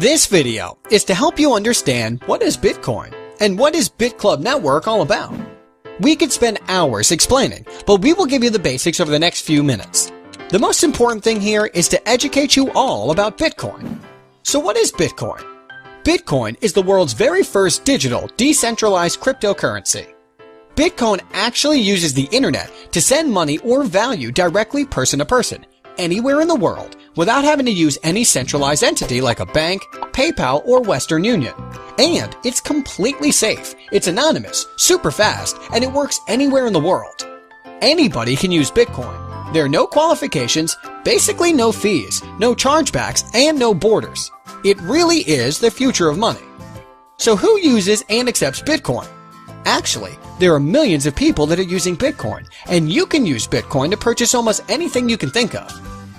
This video is to help you understand what is Bitcoin and what is BitClub network all about. We could spend hours explaining, but we will give you the basics over the next few minutes. The most important thing here is to educate you all about Bitcoin. So what is Bitcoin? Bitcoin is the world's very first digital, decentralized cryptocurrency. Bitcoin actually uses the internet to send money or value directly person to person, anywhere in the world, without having to use any centralized entity like a bank, PayPal, or Western Union. And it's completely safe, it's anonymous, super fast, and it works anywhere in the world. Anybody can use Bitcoin. There are no qualifications, basically no fees, no chargebacks, and no borders. It really is the future of money. So who uses and accepts Bitcoin? Actually, there are millions of people that are using Bitcoin, and you can use Bitcoin to purchase almost anything you can think of.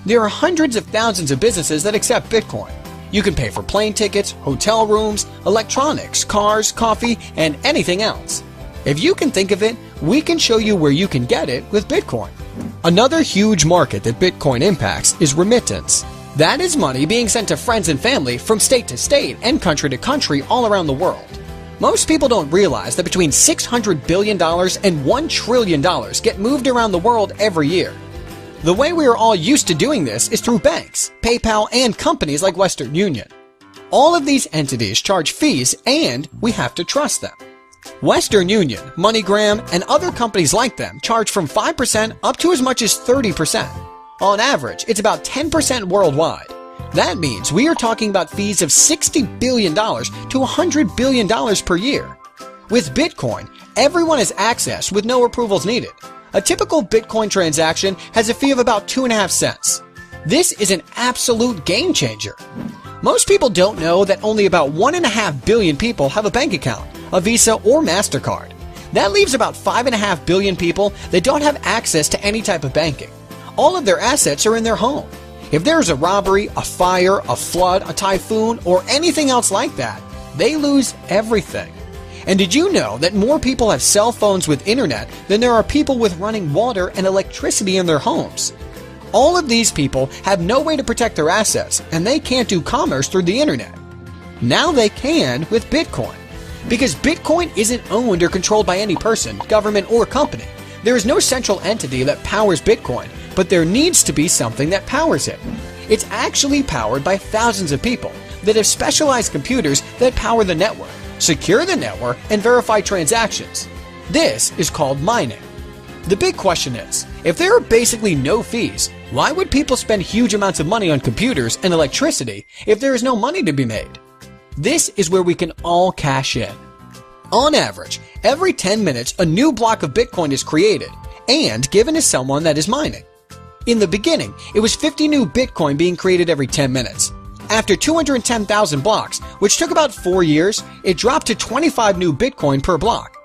There are hundreds of thousands of businesses that accept Bitcoin. You can pay for plane tickets, hotel rooms, electronics, cars, coffee, and anything else. If you can think of it, we can show you where you can get it with Bitcoin. Another huge market that Bitcoin impacts is remittance. That is money being sent to friends and family from state to state and country to country all around the world. Most people don't realize that between $600 billion and $1 trillion get moved around the world every year. The way we are all used to doing this is through banks, PayPal, and companies like Western Union. All of these entities charge fees and we have to trust them. Western Union, MoneyGram, and other companies like them charge from 5% up to as much as 30%. On average, it's about 10% worldwide. That means we are talking about fees of $60 billion to $100 billion per year. With Bitcoin, everyone has access with no approvals needed. A typical Bitcoin transaction has a fee of about 2.5 cents. This is an absolute game changer. Most people don't know that only about 1.5 billion people have a bank account, a Visa or MasterCard. That leaves about 5.5 billion people that don't have access to any type of banking. All of their assets are in their home. If there is a robbery, a fire, a flood, a typhoon, or anything else like that, they lose everything. And did you know that more people have cell phones with internet than there are people with running water and electricity in their homes? All of these people have no way to protect their assets, and they can't do commerce through the internet. Now they can with Bitcoin. Because Bitcoin isn't owned or controlled by any person, government, or company. There is no central entity that powers Bitcoin, but there needs to be something that powers it. It's actually powered by thousands of people that have specialized computers that power the network, secure the network, and verify transactions. This is called mining. The big question is, if there are basically no fees, why would people spend huge amounts of money on computers and electricity if there is no money to be made? This is where we can all cash in. On average, every 10 minutes a new block of Bitcoin is created and given to someone that is mining. In the beginning, it was 50 new Bitcoin being created every 10 minutes. After 210,000 blocks, which took about 4 years, it dropped to 25 new Bitcoin per block.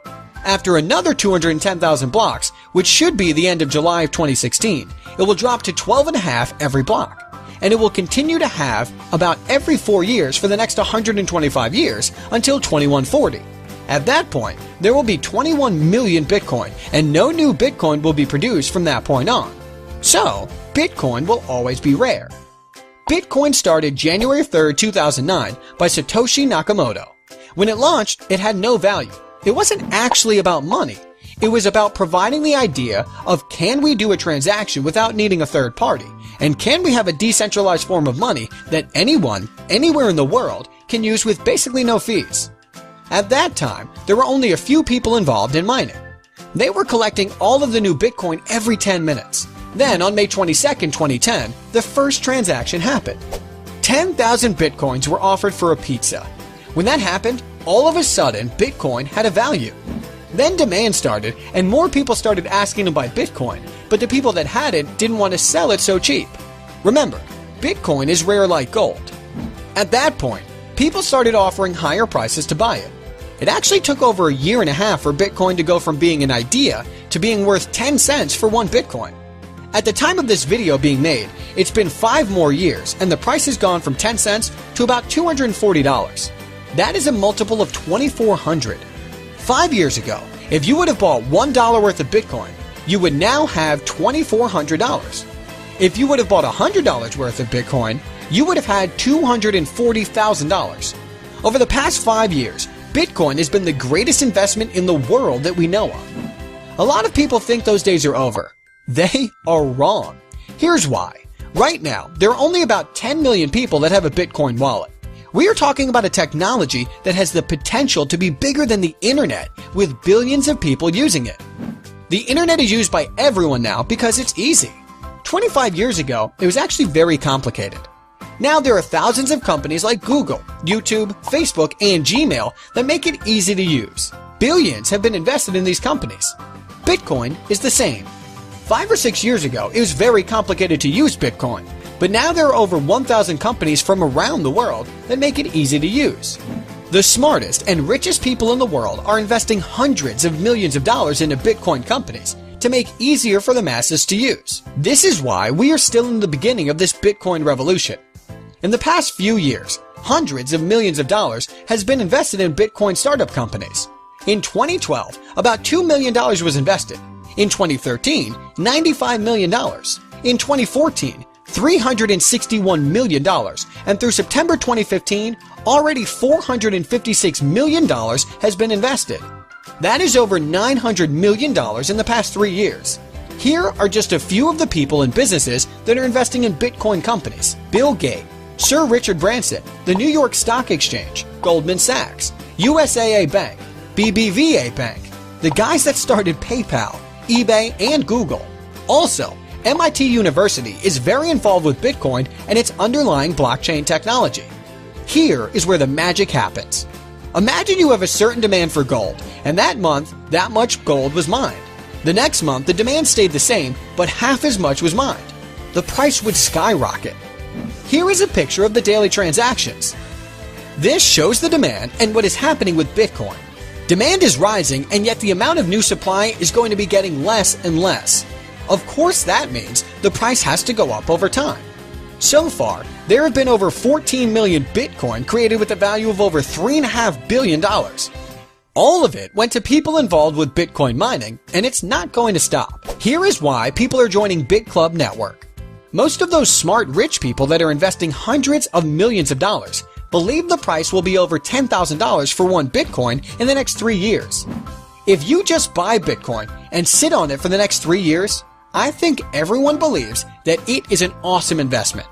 After another 210,000 blocks, which should be the end of July of 2016, it will drop to 12.5 every block. And it will continue to have about every 4 years for the next 125 years until 2140. At that point, there will be 21 million Bitcoin, and no new Bitcoin will be produced from that point on. So, Bitcoin will always be rare. Bitcoin started January 3, 2009 by Satoshi Nakamoto. When it launched, it had no value. It wasn't actually about money. It was about providing the idea of can we do a transaction without needing a third party? And can we have a decentralized form of money that anyone, anywhere in the world, can use with basically no fees? At that time, there were only a few people involved in mining. They were collecting all of the new Bitcoin every 10 minutes. Then, on May 22, 2010, the first transaction happened. 10,000 Bitcoins were offered for a pizza. When that happened, all of a sudden, Bitcoin had a value. Then demand started, and more people started asking to buy Bitcoin, but the people that had it didn't want to sell it so cheap. Remember, Bitcoin is rare like gold. At that point, people started offering higher prices to buy it. It actually took over a year and a half for Bitcoin to go from being an idea to being worth 10 cents for one Bitcoin. At the time of this video being made, it's been 5 more years and the price has gone from 10 cents to about $240. That is a multiple of 2,400. 5 years ago, if you would have bought $1 worth of Bitcoin, you would now have $2,400. If you would have bought $100 worth of Bitcoin, you would have had $240,000. Over the past 5 years, Bitcoin has been the greatest investment in the world that we know of. A lot of people think those days are over. They are wrong. Here's why. Right now, there are only about 10 million people that have a Bitcoin wallet. We are talking about a technology that has the potential to be bigger than the internet, with billions of people using it. The internet is used by everyone now because it's easy. 25 years ago, it was actually very complicated. Now there are thousands of companies like Google, YouTube, Facebook, and Gmail that make it easy to use. Billions have been invested in these companies. Bitcoin is the same. 5 or 6 years ago, it was very complicated to use Bitcoin, but now there are over 1,000 companies from around the world that make it easy to use. The smartest and richest people in the world are investing hundreds of millions of dollars into Bitcoin companies to make easier for the masses to use. This is why we are still in the beginning of this Bitcoin revolution. In the past few years, hundreds of millions of dollars has been invested in Bitcoin startup companies. In 2012, about $2 million was invested. In 2013, $95 million. In 2014, $361 million. And through September 2015, already $456 million has been invested. That is over $900 million in the past 3 years. Here are just a few of the people and businesses that are investing in Bitcoin companies. Bill Gates, Sir Richard Branson, the New York Stock Exchange, Goldman Sachs, USAA Bank, BBVA Bank, the guys that started PayPal, eBay, and Google. Also, MIT University is very involved with Bitcoin and its underlying blockchain technology. Here is where the magic happens. Imagine you have a certain demand for gold, and that month, that much gold was mined. The next month, the demand stayed the same, but half as much was mined. The price would skyrocket. Here is a picture of the daily transactions. This shows the demand and what is happening with Bitcoin. Demand is rising, and yet the amount of new supply is going to be getting less and less. Of course, that means the price has to go up over time. So far, there have been over 14 million Bitcoin created with a value of over $3.5 billion. All of it went to people involved with Bitcoin mining, and it's not going to stop. Here is why people are joining BitClub network. Most of those smart rich people that are investing hundreds of millions of dollars believe the price will be over $10,000 for one Bitcoin in the next 3 years. If you just buy Bitcoin and sit on it for the next 3 years, I think everyone believes that it is an awesome investment.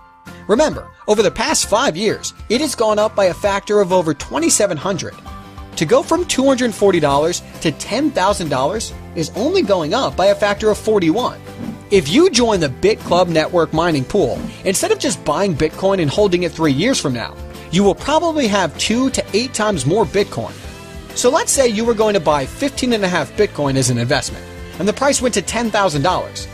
Remember, over the past 5 years, it has gone up by a factor of over 2,700. To go from $240 to $10,000 is only going up by a factor of 41. If you join the BitClub network mining pool, instead of just buying Bitcoin and holding it 3 years from now, you will probably have 2 to 8 times more Bitcoin. So let's say you were going to buy 15.5 Bitcoin as an investment, and the price went to $10,000.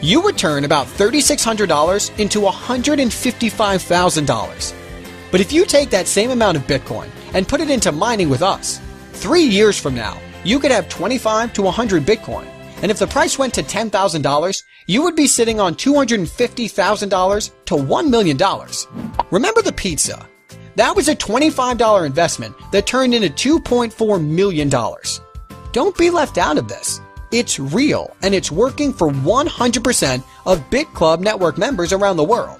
You would turn about $3,600 into $155,000. But if you take that same amount of Bitcoin and put it into mining with us, 3 years from now, you could have 25 to 100 Bitcoin. And if the price went to $10,000, you would be sitting on $250,000 to $1 million. Remember the pizza? That was a $25 investment that turned into $2.4 million. Don't be left out of this. It's real, and it's working for 100% of BitClub network members around the world.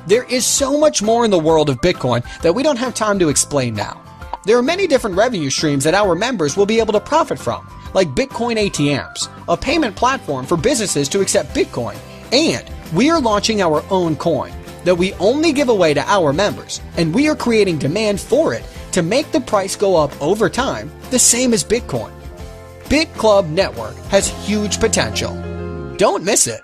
There is so much more in the world of Bitcoin that we don't have time to explain now. There are many different revenue streams that our members will be able to profit from, like Bitcoin ATMs, a payment platform for businesses to accept Bitcoin, and we are launching our own coin that we only give away to our members, and we are creating demand for it to make the price go up over time, the same as Bitcoin. BitClub Network has huge potential. Don't miss it.